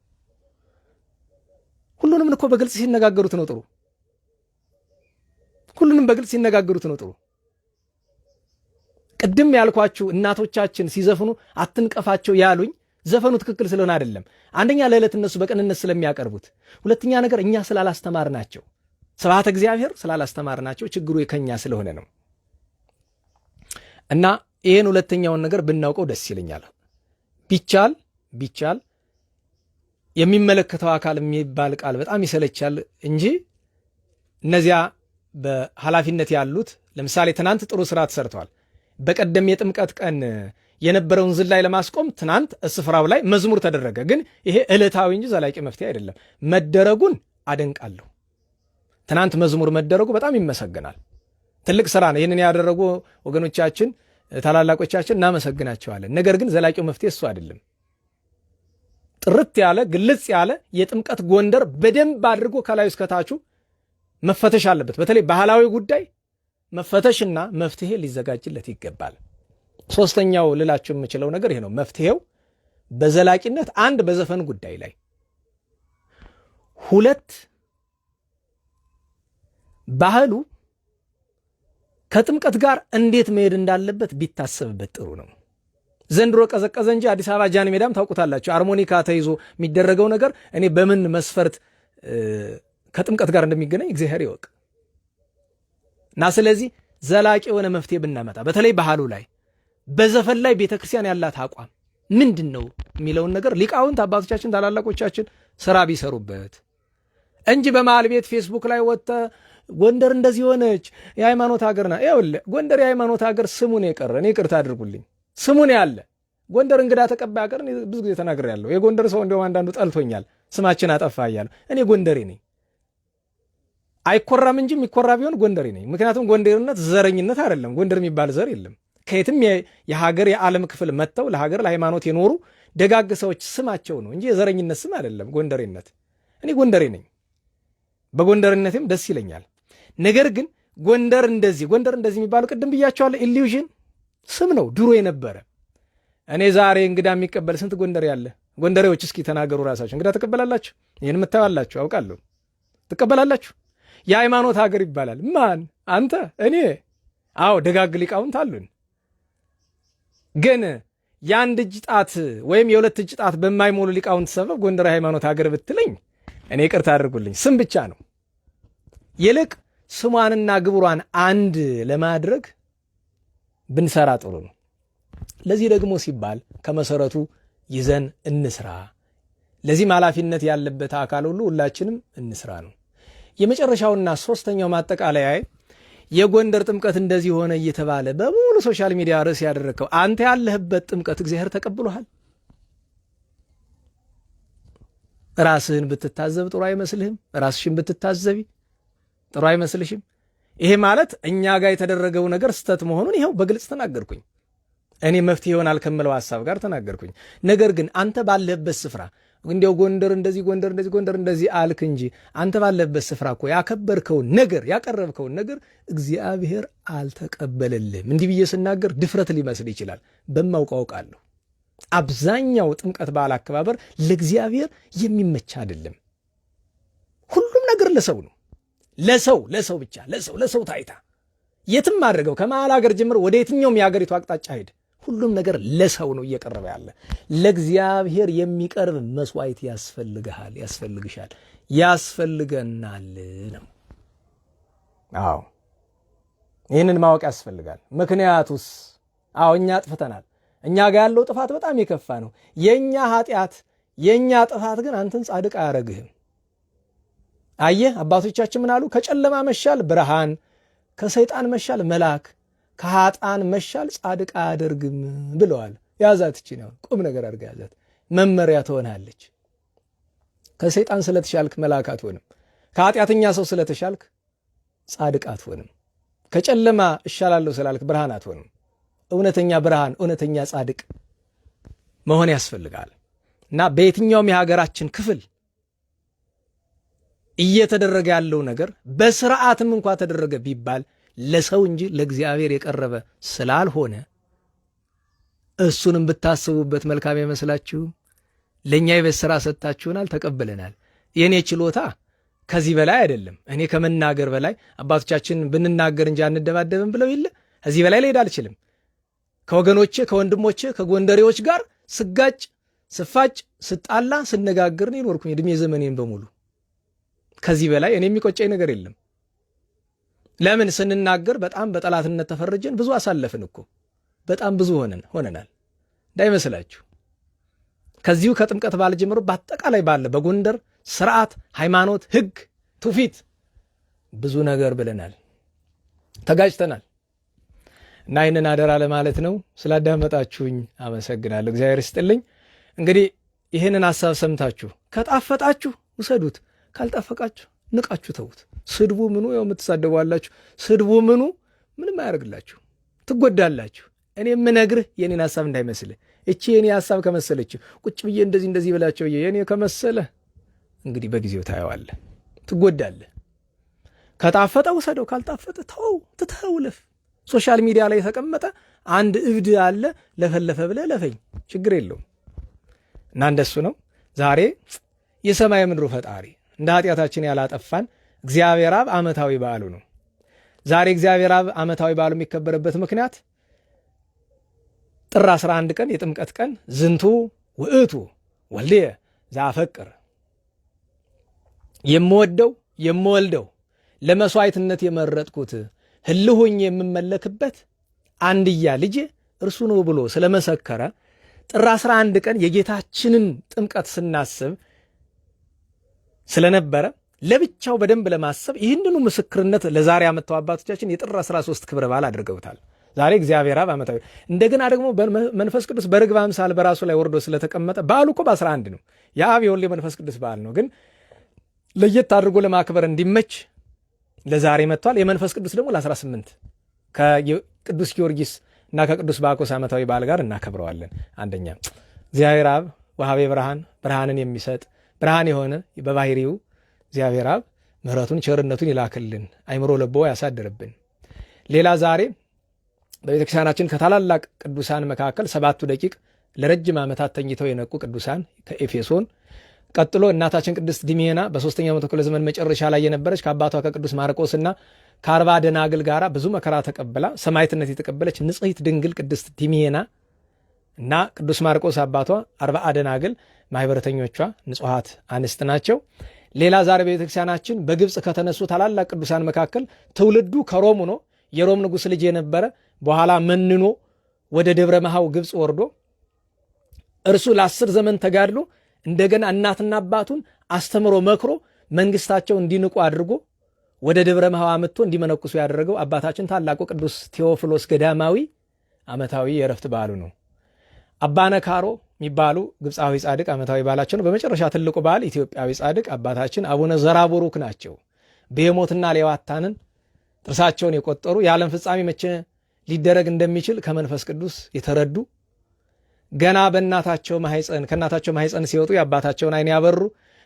ሁሉንም እኮ በግልጽ ሲነጋገሩት ነው ጥሩ። ሁሉንም በግልጽ ሲነጋገሩት ነው ጥሩ። ቅድም ያልኳችሁ እናቶቻችን ሲዘፍኑ አትንቀፋቸው ያሉኝ ዘፈኑ ትክክል ስለሆነ አይደለም። አንደኛ ለዕለት እነሱ በቅንነት ስለሚያቀርቡት፣ ሁለተኛ ነገር እኛ ስላላስተማርናቸው፣ ስብሐተ እግዚአብሔር ስላላስተማርናቸው ችግሩ የከኛ ስለሆነ ነው። እና ይህን ሁለተኛውን ነገር ብናውቀው ደስ ይለኛል። ቢቻል የሚመለከተው አካል የሚባል ቃል በጣም ይሰለቻል እንጂ እነዚያ በኃላፊነት ያሉት ለምሳሌ ትናንት ጥሩ ስራ ተሰርተዋል። በቀደም የጥምቀት ቀን የነበረውን ዝላይ ለማስቆም ትናንት ስፍራው ላይ መዝሙር ተደረገ። ግን ይሄ ዕለታዊ እንጂ ዘላቂ መፍትሄ አይደለም። መደረጉን አደንቃለሁ። ትናንት መዝሙር መደረጉ በጣም ይመሰገናል። ትልቅ ስራ ነው። ይህንን ያደረጉ ወገኖቻችን፣ ታላላቆቻችን እናመሰግናቸዋለን። ነገር ግን ዘላቂው መፍትሄ እሱ አይደለም። ጥርት ያለ ግልጽ ያለ የጥምቀት ጎንደር በደንብ አድርጎ ከላዩ እስከታቹ መፈተሽ አለበት። በተለይ ባህላዊ ጉዳይ መፈተሽና መፍትሄ ሊዘጋጅለት ይገባል። ሶስተኛው ልላችሁ የምችለው ነገር ይሄ ነው። መፍትሄው በዘላቂነት አንድ በዘፈን ጉዳይ ላይ፣ ሁለት ባህሉ ከጥምቀት ጋር እንዴት መሄድ እንዳለበት ቢታሰብበት ጥሩ ነው። ዘንድሮ ቀዘቀዘ እንጂ አዲስ አበባ ጃን ሜዳም ታውቁታላችሁ። አርሞኒካ ተይዞ የሚደረገው ነገር እኔ በምን መስፈርት ከጥምቀት ጋር እንደሚገናኝ እግዚአብሔር ይወቅ። እና ስለዚህ ዘላቂ የሆነ መፍትሄ ብናመጣ በተለይ ባህሉ ላይ በዘፈን ላይ ቤተክርስቲያን ያላት አቋም ምንድን ነው የሚለውን ነገር ሊቃውንት አባቶቻችን ታላላቆቻችን ስራ ቢሰሩበት እንጂ በመሃል ቤት ፌስቡክ ላይ ወጥተ ጎንደር እንደዚህ ሆነች የሃይማኖት ሀገር ና ጎንደር የሃይማኖት ሀገር ስሙን የቀረ እኔ ይቅርታ አድርጉልኝ ስሙን ያለ ጎንደር እንግዳ ተቀባይ ሀገር ብዙ ጊዜ ተናግሬያለሁ። የጎንደር ሰው እንደውም አንዳንዱ ጠልቶኛል ስማችን አጠፋ እያለ። እኔ ጎንደሬ ነኝ። አይኮራም እንጂ የሚኮራ ቢሆን ጎንደሬ ነኝ። ምክንያቱም ጎንደርነት ዘረኝነት አይደለም። ጎንደር የሚባል ዘር የለም። ከየትም የሀገር የዓለም ክፍል መጥተው ለሀገር ለሃይማኖት የኖሩ ደጋግ ሰዎች ስማቸው ነው እንጂ የዘረኝነት ስም አይደለም ጎንደሬነት። እኔ ጎንደሬ ነኝ። በጎንደርነትም ደስ ይለኛል። ነገር ግን ጎንደር እንደዚህ የሚባለው ቅድም ብያቸዋለሁ፣ ኢሉዥን ስም ነው ድሮ የነበረ። እኔ ዛሬ እንግዳ የሚቀበል ስንት ጎንደር ያለ? ጎንደሬዎች እስኪ ተናገሩ ራሳችሁ። እንግዳ ትቀበላላችሁ? ይህን የምታዩላችሁ አውቃለሁ። ትቀበላላችሁ? የሃይማኖት ሀገር ይባላል። ማን? አንተ? እኔ? አዎ ደጋግ ሊቃውንት አሉን። ግን የአንድ እጅ ጣት ወይም የሁለት እጅ ጣት በማይሞሉ ሊቃውንት ሰበብ ጎንደር ሃይማኖት ሀገር ብትለኝ እኔ ይቅርታ አድርጉልኝ፣ ስም ብቻ ነው። ይልቅ ስሟንና ግብሯን አንድ ለማድረግ ብንሰራ ጥሩ ነው። ለዚህ ደግሞ ሲባል ከመሰረቱ ይዘን እንስራ። ለዚህም ኃላፊነት ያለበት አካል ሁሉ ሁላችንም እንስራ ነው። የመጨረሻውና ሶስተኛው ማጠቃለያ የጎንደር ጥምቀት እንደዚህ ሆነ እየተባለ በሙሉ ሶሻል ሚዲያ ርዕስ ያደረግከው አንተ ያለህበት ጥምቀት እግዚአብሔር ተቀብሎሃል? ራስህን ብትታዘብ ጥሩ አይመስልህም? ራስሽን ብትታዘቢ ጥሩ አይመስልሽም? ይሄ ማለት እኛ ጋር የተደረገው ነገር ስተት መሆኑን ይኸው በግልጽ ተናገርኩኝ። እኔ መፍትሄ ይሆናል ከምለው ሐሳብ ጋር ተናገርኩኝ። ነገር ግን አንተ ባለህበት ስፍራ እንዲያው ጎንደር እንደዚህ ጎንደር እንደዚህ ጎንደር እንደዚህ አልክ እንጂ አንተ ባለህበት ስፍራ እኮ ያከበርከውን ነገር ያቀረብከውን ነገር እግዚአብሔር አልተቀበለልህም። እንዲህ ብዬ ስናገር ድፍረት ሊመስል ይችላል። በማውቀው አውቃለሁ። አብዛኛው ጥምቀት በዓል አከባበር ለእግዚአብሔር የሚመች አይደለም። ሁሉም ነገር ለሰው ነው። ለሰው ብቻ ለሰው ታይታ የትም አድርገው ከመሃል ሀገር ጀምሮ ወደ የትኛውም የሀገሪቱ አቅጣጫ ሄድ ሁሉም ነገር ለሰው ነው እየቀረበ ያለ። ለእግዚአብሔር የሚቀርብ መስዋዕት ያስፈልግሃል፣ ያስፈልግሻል፣ ያስፈልገናል ነው። አዎ ይህንን ማወቅ ያስፈልጋል። ምክንያቱስ እኛ አጥፍተናል። እኛ ጋር ያለው ጥፋት በጣም የከፋ ነው። የእኛ ኃጢአት የእኛ ጥፋት ግን አንተን ጻድቅ አያረግህም። አየህ አባቶቻችን ምን አሉ? ከጨለማ መሻል ብርሃን፣ ከሰይጣን መሻል መልአክ፣ ከኃጣን መሻል ጻድቅ አያደርግም ብለዋል። ያዛት እቺ ነው ቁም ነገር አድርጋ ያዛት። መመሪያ ትሆናለች። ከሰይጣን ስለተሻልክ መልአክ አትሆንም። ከኃጢአተኛ ሰው ስለተሻልክ ጻድቅ አትሆንም። ከጨለማ እሻላለሁ ስላልክ ብርሃን አትሆንም። እውነተኛ ብርሃን፣ እውነተኛ ጻድቅ መሆን ያስፈልጋል። እና በየትኛውም የሀገራችን ክፍል እየተደረገ ያለው ነገር በስርዓትም እንኳ ተደረገ ቢባል ለሰው እንጂ ለእግዚአብሔር የቀረበ ስላልሆነ እሱንም ብታስቡበት መልካም ይመስላችሁ። ለእኛ የቤት ሥራ ሰጥታችሁናል፣ ተቀብለናል። የእኔ ችሎታ ከዚህ በላይ አይደለም። እኔ ከመናገር በላይ አባቶቻችን ብንናገር እንጂ አንደባደብም ብለው የለ ከዚህ በላይ ልሄድ አልችልም። ከወገኖቼ ከወንድሞቼ ከጎንደሬዎች ጋር ስጋጭ ስፋጭ ስጣላ ስነጋገር ነው የኖርኩኝ እድሜ ዘመኔን በሙሉ። ከዚህ በላይ እኔ የሚቆጨኝ ነገር የለም። ለምን ስንናገር በጣም በጠላትነት ተፈረጀን። ብዙ አሳለፍን እኮ በጣም ብዙ ሆነናል እንዳይመስላችሁ። ከዚሁ ከጥምቀት በዓል ጀምሮ በአጠቃላይ ባለ በጎንደር ስርዓት፣ ሃይማኖት፣ ህግ፣ ትውፊት ብዙ ነገር ብለናል፣ ተጋጭተናል። እና ይህንን አደራ ለማለት ነው። ስላዳመጣችሁኝ አመሰግናለሁ። እግዚአብሔር ይስጥልኝ። እንግዲህ ይህንን ሐሳብ ሰምታችሁ ከጣፈጣችሁ ውሰዱት፣ ካልጣፈቃችሁ ንቃችሁ ተዉት። ስድቡ ምኑ ያው የምትሳደቧላችሁ፣ ስድቡ ምኑ ምንም አያደርግላችሁ፣ ትጎዳላችሁ። እኔ የምነግርህ የኔን ሐሳብ እንዳይመስልህ። እቺ የኔ ሐሳብ ከመሰለች ቁጭ ብዬ እንደዚህ ብላቸው የኔ ከመሰለ እንግዲህ በጊዜው ታየዋለህ፣ ትጎዳለህ። ከጣፈጠ ውሰደው፣ ካልጣፈጠ ተው፣ ትተውለፍ። ሶሻል ሚዲያ ላይ የተቀመጠ አንድ እብድ አለ፣ ለፈለፈ ብለህ ለፈኝ፣ ችግር የለውም። እና እንደሱ ነው። ዛሬ የሰማይ ምድሩ ፈጣሪ እንደ ኃጢአታችን ያላጠፋን እግዚአብሔር አብ ዓመታዊ በዓሉ ነው። ዛሬ እግዚአብሔር አብ ዓመታዊ በዓሉ የሚከበርበት ምክንያት ጥር 11 ቀን የጥምቀት ቀን ዝንቱ ውእቱ ወልድየ ዘአፈቅር፣ የምወደው የምወልደው ለመስዋዕትነት የመረጥኩት ህልሁኝ የምመለክበት አንድያ ልጄ እርሱ ነው ብሎ ስለመሰከረ ጥር 11 ቀን የጌታችንን ጥምቀት ስናስብ ስለነበረ ለብቻው በደንብ ለማሰብ ይህንኑ ምስክርነት ለዛሬ ያመጣው አባቶቻችን የጥር 13 ክብረ በዓል አድርገውታል። ዛሬ እግዚአብሔር አብ ዓመታዊ፣ እንደገና ደግሞ መንፈስ ቅዱስ በርግብ አምሳል በራሱ ላይ ወርዶ ስለተቀመጠ በዓሉ እኮ በ11 ነው። የአብ የወልድ የመንፈስ ቅዱስ በዓል ነው። ግን ለየት አድርጎ ለማክበር እንዲመች ለዛሬ መጥቷል። የመንፈስ ቅዱስ ደግሞ ለ18 ከቅዱስ ጊዮርጊስ እና ከቅዱስ ባኮስ ዓመታዊ በዓል ጋር እናከብረዋለን። አንደኛ እግዚአብሔር አብ ወሃቤ ብርሃን፣ ብርሃንን የሚሰጥ ብርሃን የሆነ በባህሪው እግዚአብሔር አብ ምሕረቱን ቸርነቱን ይላክልን፣ አይምሮ ለቦ ያሳድርብን። ሌላ ዛሬ በቤተክርስቲያናችን ከታላላቅ ቅዱሳን መካከል 7ቱ ደቂቅ ለረጅም ዓመታት ተኝተው የነቁ ቅዱሳን ከኤፌሶን ቀጥሎ እናታችን ቅድስት ዲሜና በ3ኛው መቶ ክፍለ ዘመን መጨረሻ ላይ የነበረች ከአባቷ ከቅዱስ ማርቆስና ከ40 ደናግል ጋር ብዙ መከራ ተቀብላ ሰማዕትነት የተቀበለች ንጽሕት ድንግል ቅድስት ዲሜና እና ቅዱስ ማርቆስ አባቷ 40 ደናግል ማህበረተኞቿ ንጹሐት አንስት ናቸው። ሌላ ዛሬ በቤተክርስቲያናችን በግብፅ ከተነሱ ታላላቅ ቅዱሳን መካከል ትውልዱ ከሮም ሆኖ የሮም ንጉሥ ልጅ የነበረ በኋላ መንኖ ወደ ደብረ መሃው ግብፅ ወርዶ እርሱ ለ10 ዘመን ተጋድሎ እንደገና እናትና አባቱን አስተምሮ መክሮ መንግስታቸው እንዲንቁ አድርጎ ወደ ደብረ መሃው አመጥቶ እንዲመነኩሱ ያደረገው አባታችን ታላቁ ቅዱስ ቴዎፍሎስ ገዳማዊ ዓመታዊ የዕረፍት በዓሉ ነው። አባ ነካሮ የሚባሉ ግብፃዊ ጻድቅ ዓመታዊ በዓላቸው ነው። በመጨረሻ ትልቁ በዓል ኢትዮጵያዊ ጻድቅ አባታችን አቡነ ዘራቡሩክ ናቸው። ቤሞትና ሌዋታንን ጥርሳቸውን የቆጠሩ የዓለም ፍጻሜ መቼ ሊደረግ እንደሚችል ከመንፈስ ቅዱስ የተረዱ ገና በእናታቸው ማህፀን ከእናታቸው ማህፀን ሲወጡ የአባታቸውን ዓይን ያበሩ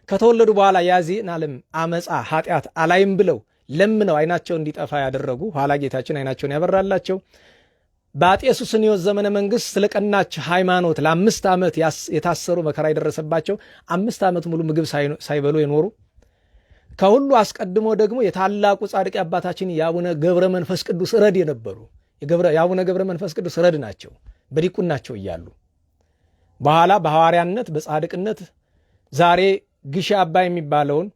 ከተወለዱ በኋላ ያዚህን ዓለም አመፃ ኃጢአት አላይም ብለው ለምነው ዓይናቸው እንዲጠፋ ያደረጉ ኋላ ጌታችን ዓይናቸውን ያበራላቸው በአጤ ሱስንዮስ ዘመነ መንግስት ስለቀናች ሃይማኖት ለ5 ዓመት የታሰሩ መከራ የደረሰባቸው 5 ዓመት ሙሉ ምግብ ሳይበሉ የኖሩ ከሁሉ አስቀድሞ ደግሞ የታላቁ ጻድቅ አባታችን የአቡነ ገብረ መንፈስ ቅዱስ ረድ የነበሩ የአቡነ ገብረ መንፈስ ቅዱስ ረድ ናቸው። በዲቁናቸው እያሉ በኋላ በሐዋርያነት በጻድቅነት ዛሬ ግሽ አባይ የሚባለውን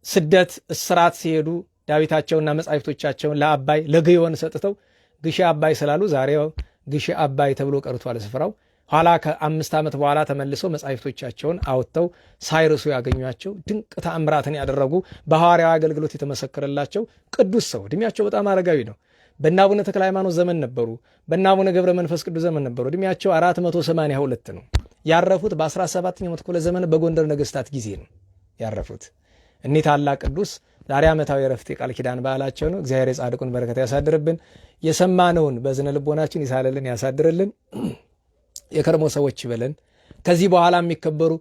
ስደት እስራት ሲሄዱ ዳዊታቸውና መጻሕፍቶቻቸውን ለአባይ ለግዮን ሰጥተው ግሽ አባይ ስላሉ ዛሬ ግሽ አባይ ተብሎ ቀርቷል ስፍራው። ኋላ ከ5 ዓመት በኋላ ተመልሰው መጻሕፍቶቻቸውን አወጥተው ሳይርሱ ያገኟቸው ድንቅ ተአምራትን ያደረጉ በሐዋርያዊ አገልግሎት የተመሰከረላቸው ቅዱስ ሰው ዕድሜያቸው በጣም አረጋዊ ነው። በእነ አቡነ ተክለ ሃይማኖት ዘመን ነበሩ። በእነ አቡነ ገብረ መንፈስ ቅዱስ ዘመን ነበሩ። ዕድሜያቸው 482 ነው። ያረፉት በ17ኛው መቶ ክፍለ ዘመን በጎንደር ነገስታት ጊዜ ነው ያረፉት። እኒህ ታላቅ ቅዱስ ዛሬ ዓመታዊ ዕረፍት የቃል ኪዳን በዓላቸው ነው። እግዚአብሔር የጻድቁን በረከት ያሳድርብን። የሰማነውን በዝነ ልቦናችን ይሳልልን ያሳድርልን። የከርሞ ሰዎች ይበለን። ከዚህ በኋላ የሚከበሩ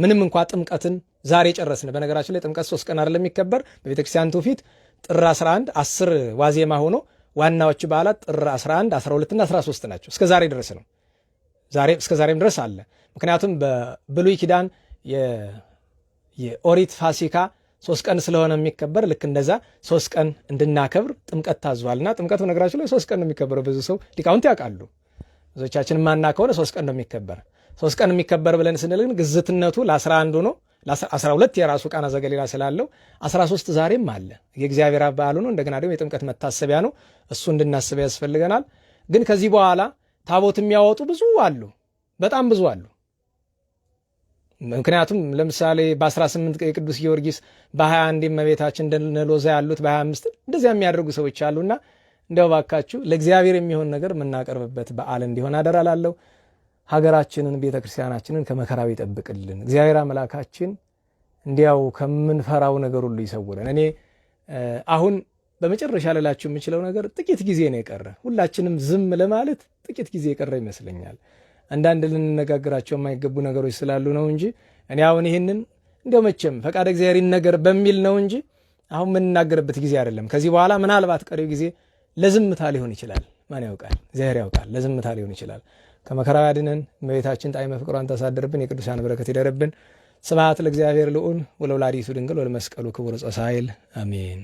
ምንም እንኳ ጥምቀትን ዛሬ ጨረስን። በነገራችን ላይ ጥምቀት 3 ቀን አይደለም የሚከበር በቤተክርስቲያን ትውፊት ጥር 11 10 ዋዜማ ሆኖ ዋናዎቹ በዓላት ጥር 11 12 እና 13 ናቸው። እስከ ዛሬ ድረስ ነው። እስከ ዛሬም ድረስ አለ። ምክንያቱም በብሉይ ኪዳን የኦሪት ፋሲካ 3 ቀን ስለሆነ የሚከበር ልክ እንደዛ 3 ቀን እንድናከብር ጥምቀት ታዟልና ጥምቀት በነገራችን ላይ 3 ቀን ነው የሚከበረው። ብዙ ሰው ሊቃውንት ያውቃሉ። ብዙዎቻችን ማና ከሆነ 3 ቀን ነው የሚከበር። 3 ቀን የሚከበር ብለን ስንል ግን ግዝትነቱ ለ11 ነው። ለ12 የራሱ ቃና ዘገሊላ ስላለው 13 ዛሬም አለ። የእግዚአብሔር በዓሉ ነው። እንደገና ደግሞ የጥምቀት መታሰቢያ ነው። እሱ እንድናስብ ያስፈልገናል። ግን ከዚህ በኋላ ታቦት የሚያወጡ ብዙ አሉ፣ በጣም ብዙ አሉ። ምክንያቱም ለምሳሌ በ18 የቅዱስ ጊዮርጊስ በ21 እመቤታችን እንደነሎዛ ያሉት በ25 እንደዚያ የሚያደርጉ ሰዎች አሉና እንደው ባካችሁ ለእግዚአብሔር የሚሆን ነገር የምናቀርብበት በዓል እንዲሆን አደራላለሁ። ሀገራችንን ቤተክርስቲያናችንን ከመከራው ይጠብቅልን እግዚአብሔር አምላካችን። እንዲያው ከምንፈራው ነገር ሁሉ ይሰውረን። እኔ አሁን በመጨረሻ ልላችሁ የምችለው ነገር ጥቂት ጊዜ ነው የቀረ። ሁላችንም ዝም ለማለት ጥቂት ጊዜ የቀረ ይመስለኛል። አንዳንድ ልንነጋገራቸው የማይገቡ ነገሮች ስላሉ ነው እንጂ እኔ አሁን ይህንን እንዲያው መቼም ፈቃደ እግዚአብሔር ይነገር በሚል ነው እንጂ አሁን የምንናገርበት ጊዜ አይደለም። ከዚህ በኋላ ምናልባት ቀሪው ጊዜ ለዝምታ ሊሆን ይችላል። ማን ያውቃል? እግዚአብሔር ያውቃል። ለዝምታ ሊሆን ይችላል። ከመከራ ያድነን። እመቤታችን ጣዕመ ፍቅሯን ታሳድርብን። የቅዱሳን በረከት ይደረብን። ስብሐት ለእግዚአብሔር ልዑል ወለወላዲቱ ድንግል ወለመስቀሉ ክቡር ጸሳይል አሜን።